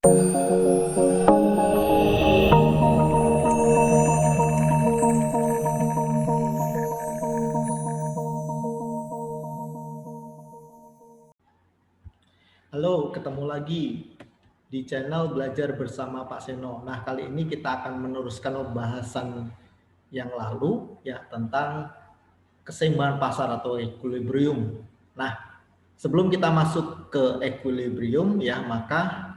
Halo, ketemu lagi di channel Belajar Bersama Pak Seno. Nah, kali ini kita akan meneruskan pembahasan yang lalu ya tentang keseimbangan pasar atau equilibrium. Nah, sebelum kita masuk ke equilibrium ya, maka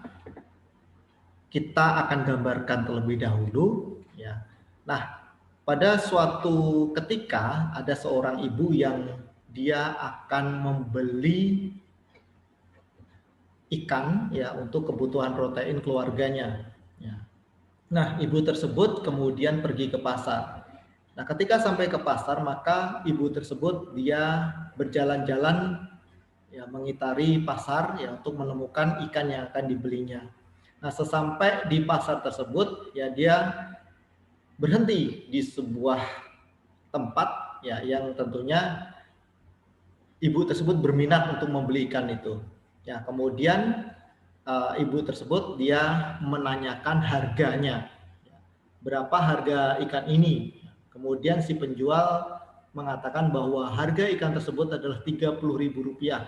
kita akan gambarkan terlebih dahulu ya. Nah, pada suatu ketika ada seorang ibu yang dia akan membeli ikan ya untuk kebutuhan protein keluarganya. Ya. Nah, ibu tersebut kemudian pergi ke pasar. Nah, ketika sampai ke pasar, maka ibu tersebut dia berjalan-jalan ya mengitari pasar ya untuk menemukan ikan yang akan dibelinya. Nah, sesampai di pasar tersebut ya dia berhenti di sebuah tempat ya yang tentunya ibu tersebut berminat untuk membeli ikan itu. Ya, kemudian ibu tersebut dia menanyakan harganya. Berapa harga ikan ini? Kemudian si penjual mengatakan bahwa harga ikan tersebut adalah Rp30.000.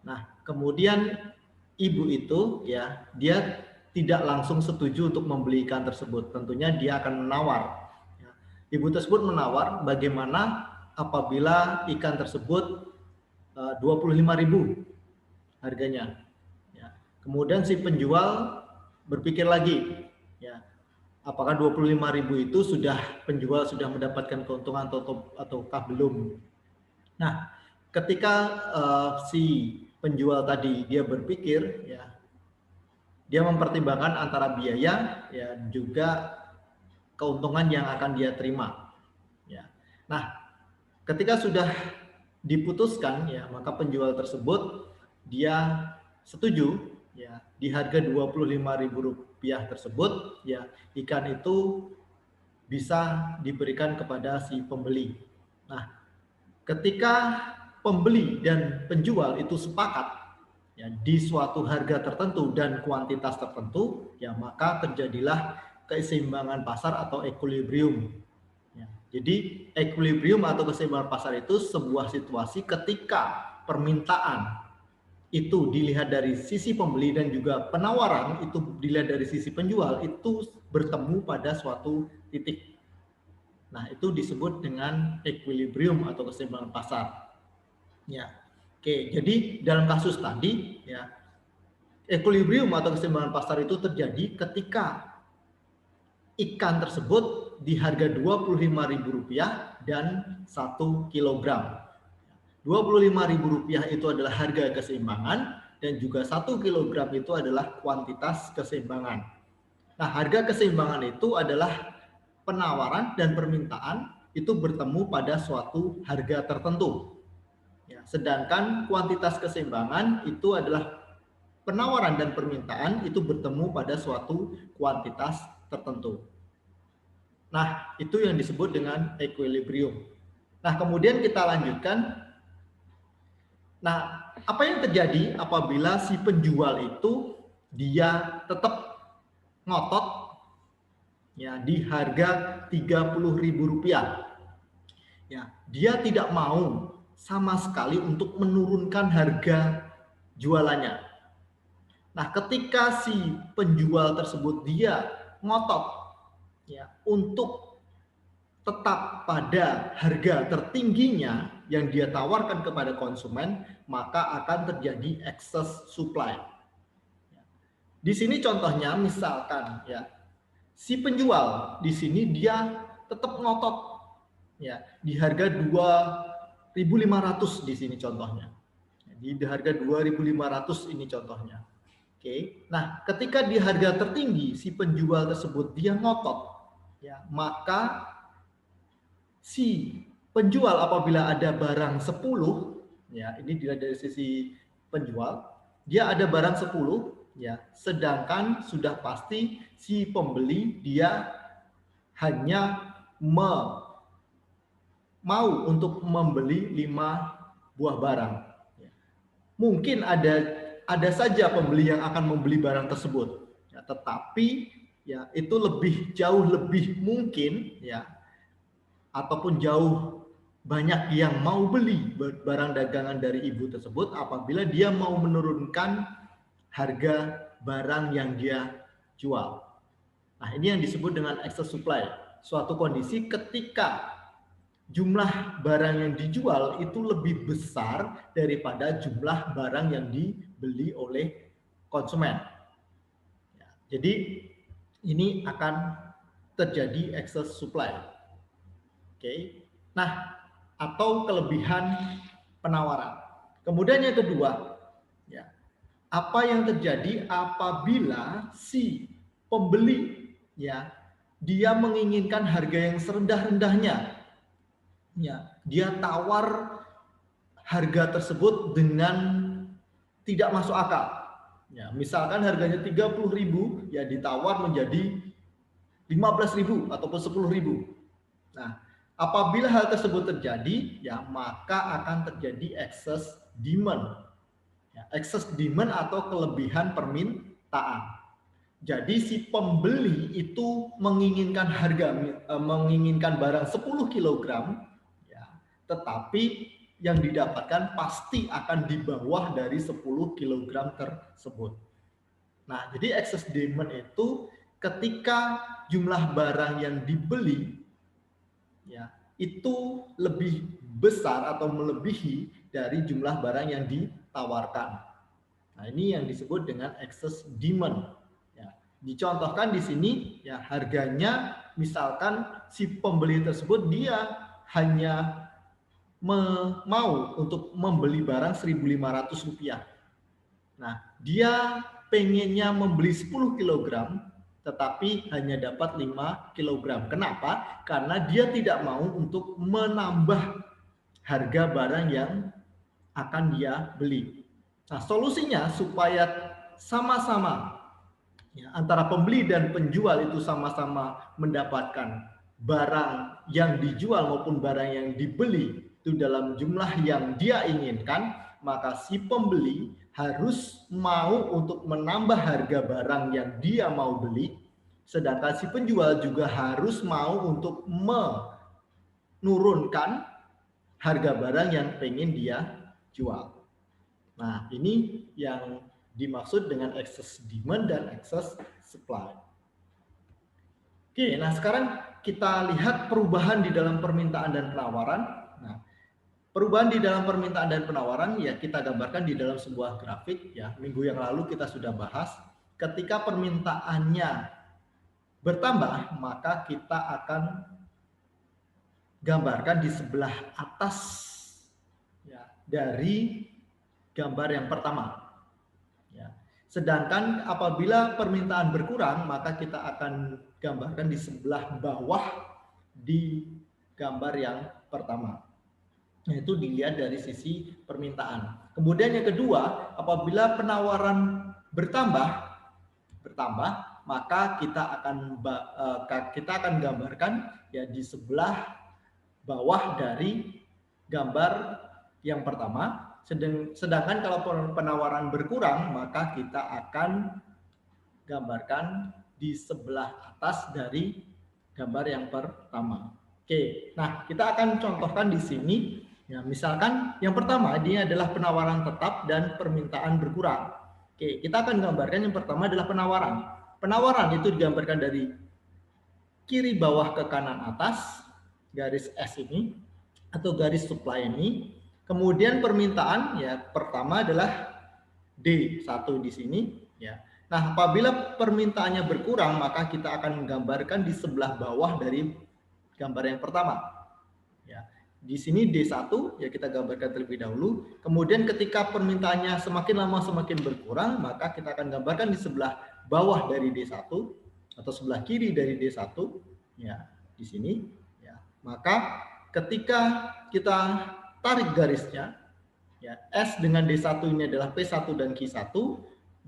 Nah, kemudian ibu itu ya, dia tidak langsung setuju untuk membeli ikan tersebut. Tentunya dia akan menawar. Ibu tersebut menawar bagaimana apabila ikan tersebut 25.000 harganya. Ya. Kemudian si penjual berpikir lagi, ya, apakah 25.000 itu penjual sudah mendapatkan keuntungan ataukah belum? Nah, ketika si penjual tadi dia berpikir, ya, dia mempertimbangkan antara biaya, ya, juga keuntungan yang akan dia terima. Ya. Nah, ketika sudah diputuskan, ya, maka penjual tersebut dia setuju ya di harga Rp25.000 tersebut ya ikan itu bisa diberikan kepada si pembeli. Nah, ketika pembeli dan penjual itu sepakat ya di suatu harga tertentu dan kuantitas tertentu, ya maka terjadilah keseimbangan pasar atau equilibrium. Ya, jadi equilibrium atau keseimbangan pasar itu sebuah situasi ketika permintaan itu dilihat dari sisi pembeli dan juga penawaran itu dilihat dari sisi penjual itu bertemu pada suatu titik. Nah, itu disebut dengan equilibrium atau keseimbangan pasar. Ya. Oke, jadi dalam kasus tadi ya equilibrium atau keseimbangan pasar itu terjadi ketika ikan tersebut di harga Rp25.000 dan 1 kilogram. Rp25.000 itu adalah harga keseimbangan dan juga 1 kilogram itu adalah kuantitas keseimbangan. Nah, harga keseimbangan itu adalah penawaran dan permintaan itu bertemu pada suatu harga tertentu. Ya, sedangkan kuantitas keseimbangan itu adalah penawaran dan permintaan itu bertemu pada suatu kuantitas tertentu. Nah, itu yang disebut dengan equilibrium. Nah, kemudian kita lanjutkan. Nah, apa yang terjadi apabila si penjual itu dia tetap ngotot ya di harga Rp30.000. Ya, dia tidak mau sama sekali untuk menurunkan harga jualannya. Nah, ketika si penjual tersebut dia ngotot ya untuk tetap pada harga tertingginya yang dia tawarkan kepada konsumen, maka akan terjadi excess supply. Di sini contohnya misalkan ya, si penjual di sini dia tetap ngotot ya di harga 2.500 di sini contohnya. Di harga 2.500 ini contohnya. Oke. Nah, ketika di harga tertinggi si penjual tersebut dia ngotot ya, maka si penjual apabila ada barang 10 ya, ini dilihat dari sisi penjual, dia ada barang 10 ya, sedangkan sudah pasti si pembeli dia hanya mau untuk membeli 5 buah barang. Mungkin ada ada saja pembeli yang akan membeli barang tersebut. Ya, tetapi ya itu jauh lebih mungkin ya, ataupun jauh banyak yang mau beli barang dagangan dari ibu tersebut apabila dia mau menurunkan harga barang yang dia jual. Nah, ini yang disebut dengan excess supply. Suatu kondisi ketika jumlah barang yang dijual itu lebih besar daripada jumlah barang yang dibeli oleh konsumen. Jadi ini akan terjadi excess supply. Oke. Nah, atau kelebihan penawaran. Kemudian yang kedua, ya, apa yang terjadi apabila si pembeli ya dia menginginkan harga yang serendah-rendahnya. Ya, dia tawar harga tersebut dengan tidak masuk akal. Ya, misalkan harganya 30.000, ya ditawar menjadi 15.000 ataupun 10.000. Nah, apabila hal tersebut terjadi, ya maka akan terjadi excess demand. Ya, excess demand atau kelebihan permintaan. Jadi si pembeli itu menginginkan menginginkan barang 10 kg, ya, tetapi yang didapatkan pasti akan di bawah dari 10 kg tersebut. Nah, jadi excess demand itu ketika jumlah barang yang dibeli ya itu lebih besar atau melebihi dari jumlah barang yang ditawarkan. Nah, ini yang disebut dengan excess demand. Ya, dicontohkan di sini ya harganya misalkan si pembeli tersebut dia hanya mau untuk membeli barang Rp1.500. Nah, dia pengennya membeli 10 kg tetapi hanya dapat 5 kg. Kenapa? Karena dia tidak mau untuk menambah harga barang yang akan dia beli. Nah, solusinya supaya sama-sama ya, antara pembeli dan penjual itu sama-sama mendapatkan barang yang dijual maupun barang yang dibeli itu dalam jumlah yang dia inginkan, maka si pembeli harus mau untuk menambah harga barang yang dia mau beli, sedangkan si penjual juga harus mau untuk menurunkan harga barang yang pengen dia jual. Nah, ini yang dimaksud dengan excess demand dan excess supply. Oke, nah sekarang kita lihat perubahan di dalam permintaan dan penawaran. Nah, perubahan di dalam permintaan dan penawaran ya kita gambarkan di dalam sebuah grafik ya. Minggu yang lalu kita sudah bahas. Ketika permintaannya bertambah, maka kita akan gambarkan di sebelah atas ya, dari gambar yang pertama. Ya. Sedangkan apabila permintaan berkurang, maka kita akan gambarkan di sebelah bawah di gambar yang pertama. Itu dilihat dari sisi permintaan. Kemudian yang kedua, apabila penawaran bertambah, maka kita akan gambarkan ya di sebelah bawah dari gambar yang pertama. Sedangkan kalau penawaran berkurang, maka kita akan gambarkan di sebelah atas dari gambar yang pertama. Oke, nah kita akan contohkan di sini. Ya, misalkan yang pertama ini adalah penawaran tetap dan permintaan berkurang. Oke, kita akan gambarkan yang pertama adalah penawaran. Penawaran itu digambarkan dari kiri bawah ke kanan atas, garis S ini, atau garis supply ini. Kemudian permintaan ya pertama adalah D1 di sini. Ya. Nah, apabila permintaannya berkurang, maka kita akan menggambarkan di sebelah bawah dari gambar yang pertama. Ya. Di sini D1 ya kita gambarkan terlebih dahulu. Kemudian ketika permintaannya semakin lama semakin berkurang, maka kita akan gambarkan di sebelah bawah dari D1 atau sebelah kiri dari D1 ya di sini ya. Maka ketika kita tarik garisnya ya S dengan D1 ini adalah P1 dan Q1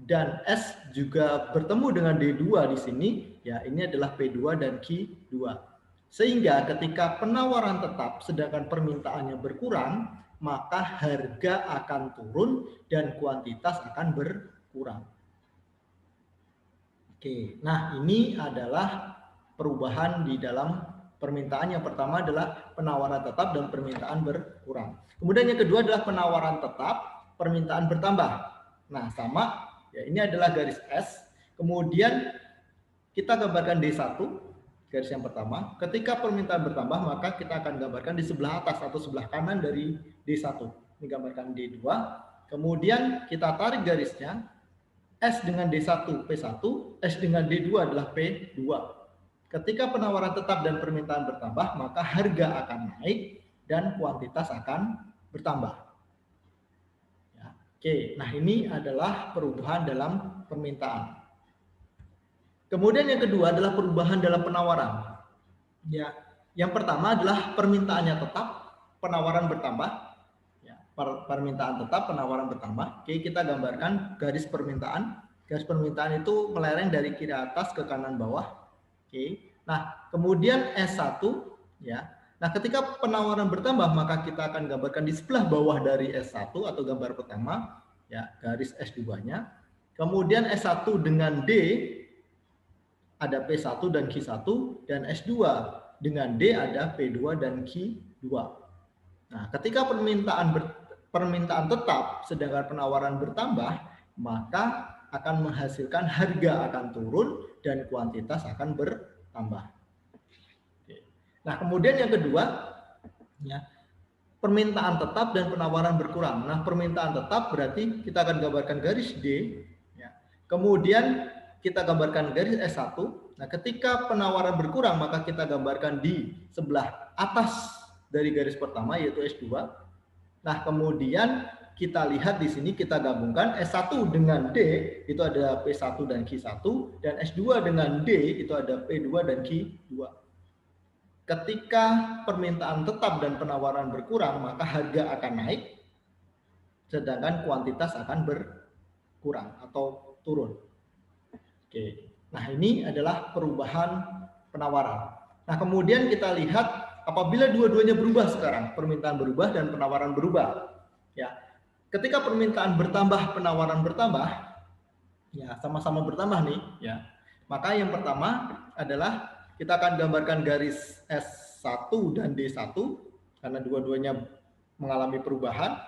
dan S juga bertemu dengan D2 di sini ya ini adalah P2 dan Q2. Sehingga ketika penawaran tetap sedangkan permintaannya berkurang, maka harga akan turun dan kuantitas akan berkurang. Oke, nah ini adalah perubahan di dalam permintaan. Yang pertama adalah penawaran tetap dan permintaan berkurang. Kemudian yang kedua adalah penawaran tetap, permintaan bertambah. Nah, sama ya, ini adalah garis S. Kemudian kita gambarkan D1, garis yang pertama. Ketika permintaan bertambah, maka kita akan gambarkan di sebelah atas atau sebelah kanan dari D1. Ini gambarkan D2. Kemudian kita tarik garisnya. S dengan D1 P1, S dengan D2 adalah P2. Ketika penawaran tetap dan permintaan bertambah, maka harga akan naik dan kuantitas akan bertambah. Ya, oke, nah ini adalah perubahan dalam permintaan. Kemudian yang kedua adalah perubahan dalam penawaran. Ya, yang pertama adalah permintaannya tetap, penawaran bertambah. Permintaan tetap, penawaran bertambah. Oke, kita gambarkan garis permintaan. Garis permintaan itu melereng dari kiri atas ke kanan bawah. Oke. Nah, kemudian S1 ya. Nah, ketika penawaran bertambah, maka kita akan gambarkan di sebelah bawah dari S1 atau gambar pertama ya, garis S2-nya. Kemudian S1 dengan D ada P1 dan Q1 dan S2 dengan D ada P2 dan Q2. Nah, ketika permintaan tetap sedangkan penawaran bertambah, maka akan menghasilkan harga akan turun dan kuantitas akan bertambah. Nah, kemudian yang kedua, ya, permintaan tetap dan penawaran berkurang. Nah, permintaan tetap berarti kita akan gambarkan garis D, ya. Kemudian kita gambarkan garis S1. Nah, ketika penawaran berkurang, maka kita gambarkan di sebelah atas dari garis pertama yaitu S2. Nah, kemudian kita lihat di sini kita gabungkan S1 dengan D itu ada P1 dan Q1 dan S2 dengan D itu ada P2 dan Q2. Ketika permintaan tetap dan penawaran berkurang, maka harga akan naik sedangkan kuantitas akan berkurang atau turun. Oke. Nah, ini adalah perubahan penawaran. Nah, kemudian kita lihat apabila dua-duanya berubah sekarang, permintaan berubah dan penawaran berubah. Ya. Ketika permintaan bertambah, penawaran bertambah, ya sama-sama bertambah nih, ya. Maka yang pertama adalah kita akan gambarkan garis S1 dan D1 karena dua-duanya mengalami perubahan,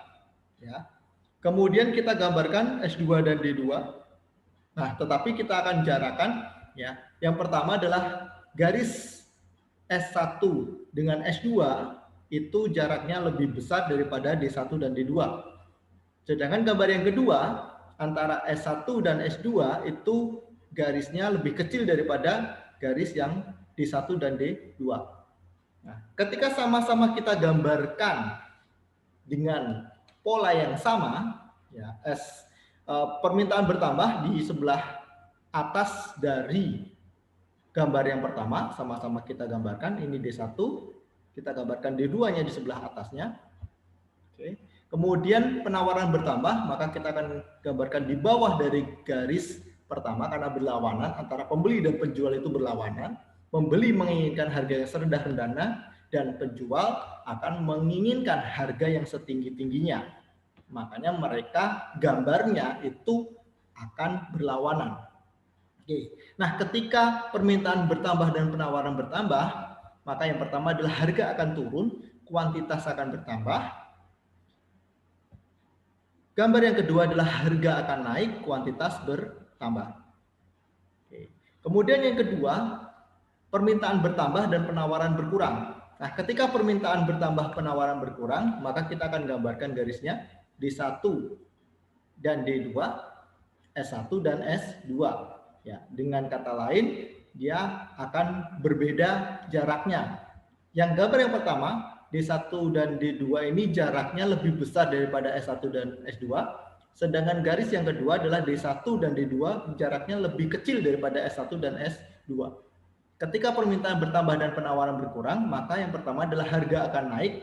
ya. Kemudian kita gambarkan S2 dan D2. Nah, tetapi kita akan jarakan, ya. Yang pertama adalah garis S1 dengan S2 itu jaraknya lebih besar daripada D1 dan D2. Sedangkan gambar yang kedua, antara S1 dan S2 itu garisnya lebih kecil daripada garis yang D1 dan D2. Nah, ketika sama-sama kita gambarkan dengan pola yang sama, ya, permintaan bertambah di sebelah atas dari gambar yang pertama, sama-sama kita gambarkan, ini D1, kita gambarkan D2-nya di sebelah atasnya. Oke. Kemudian penawaran bertambah, maka kita akan gambarkan di bawah dari garis pertama karena berlawanan, antara pembeli dan penjual itu berlawanan. Pembeli menginginkan harga yang serendah-rendahnya dan penjual akan menginginkan harga yang setinggi-tingginya. Makanya mereka gambarnya itu akan berlawanan. Oke. Nah, ketika permintaan bertambah dan penawaran bertambah, maka yang pertama adalah harga akan turun, kuantitas akan bertambah. Gambar yang kedua adalah harga akan naik, kuantitas bertambah. Oke. Kemudian yang kedua, permintaan bertambah dan penawaran berkurang. Nah, ketika permintaan bertambah, penawaran berkurang, maka kita akan gambarkan garisnya D1 dan D2, S1 dan S2. Ya, dengan kata lain, dia akan berbeda jaraknya. Yang gambar yang pertama, D1 dan D2 ini jaraknya lebih besar daripada S1 dan S2. Sedangkan garis yang kedua adalah D1 dan D2 jaraknya lebih kecil daripada S1 dan S2. Ketika permintaan bertambah dan penawaran berkurang, maka yang pertama adalah harga akan naik,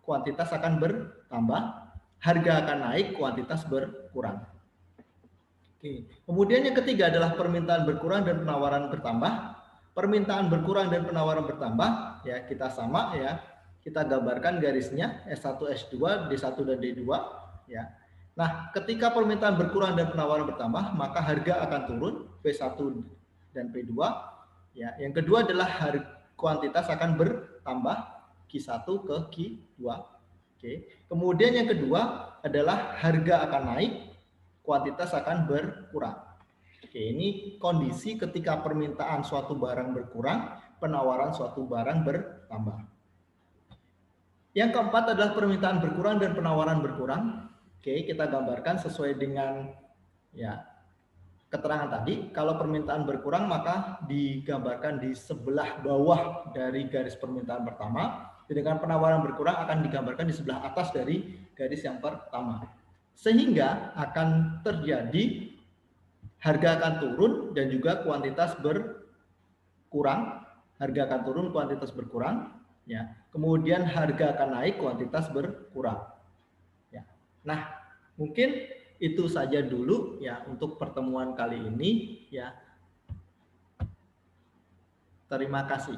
kuantitas akan bertambah. Harga akan naik, kuantitas berkurang. Oke. Kemudian yang ketiga adalah permintaan berkurang dan penawaran bertambah. Permintaan berkurang dan penawaran bertambah, ya kita sama ya. kita gambarkan garisnya S1, S2, D1 dan D2 ya. Nah, ketika permintaan berkurang dan penawaran bertambah, maka harga akan turun P1 dan P2 ya. Yang kedua adalah kuantitas akan bertambah Q1 ke Q2. Oke. Kemudian yang kedua adalah harga akan naik, kuantitas akan berkurang. Oke, ini kondisi ketika permintaan suatu barang berkurang, penawaran suatu barang bertambah. Yang keempat adalah permintaan berkurang dan penawaran berkurang. Oke, kita gambarkan sesuai dengan ya keterangan tadi. Kalau permintaan berkurang maka digambarkan di sebelah bawah dari garis permintaan pertama. Sedangkan penawaran berkurang akan digambarkan di sebelah atas dari garis yang pertama. Sehingga akan terjadi harga akan turun dan juga kuantitas berkurang. Harga akan turun, kuantitas berkurang. Ya. Kemudian harga akan naik, kuantitas berkurang. Ya. Nah, mungkin itu saja dulu ya untuk pertemuan kali ini ya. Terima kasih.